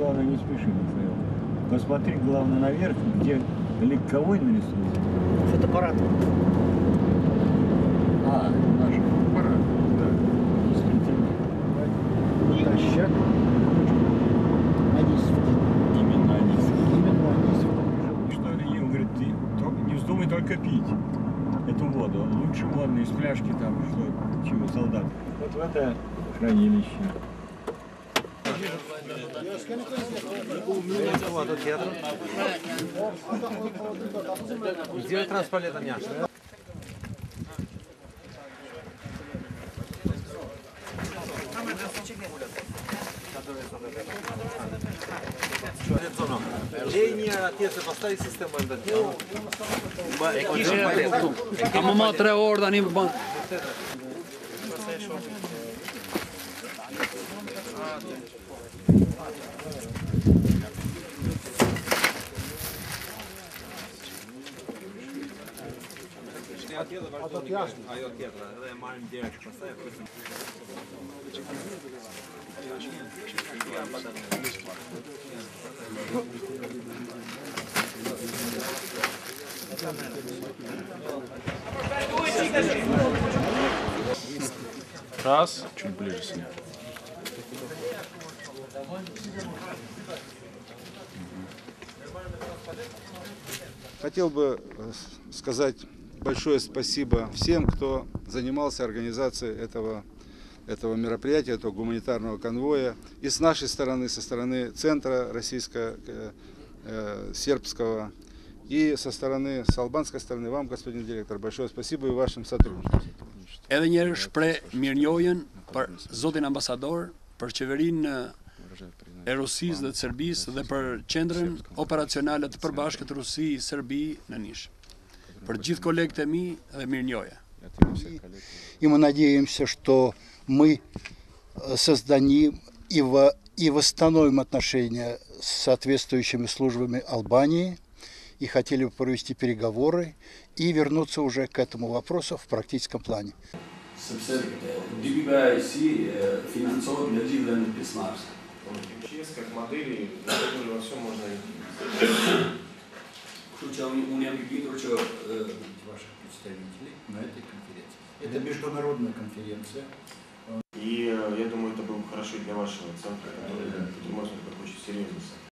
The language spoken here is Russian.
главное, не спеши, Михаил. Посмотри, главное, наверх, где легковой нарисуется. Фотоаппарат. А, наш аппарат. Да. Действительно. Натощак. Именно Анисов. И что им говорит, ты не вздумай только пить эту воду. Лучше вон из фляжки там, что, чего, солдат. Вот в это хранилище. Где транспалета няшка? Лінія, отець, поставить систему МДТ. Ama 3 orë tani bën. Ajo tjetra, edhe e marrim direkt pastaj. Раз, чуть ближе снять. Хотел бы сказать большое спасибо всем, кто занимался организацией этого мероприятия, этого гуманитарного конвоя. И с нашей стороны, со стороны центра российско-сербского, и со стороны, с албанской стороны, вам, господин директор, большое спасибо и вашим сотрудникам. Edhe një herë shpreh mirënjohjen për zotin ambasador, për qeverinë e Rusisë dhe të Serbisë dhe për qendrën operacionale të përbashkët Rusi-Serbi në Niš. Për gjithë kolegët e mi dhe mirënjohje. И мы надеемся, что мы создадим и восстановим отношения с соответствующими службами Албании, и хотели бы провести переговоры и вернуться уже к этому вопросу в практическом плане. Как модели, во всем можно найти. Ваших представителей на этой конференции. Это международная конференция. И я думаю, это было бы хорошо и для вашего центра, который, может быть, очень серьезно.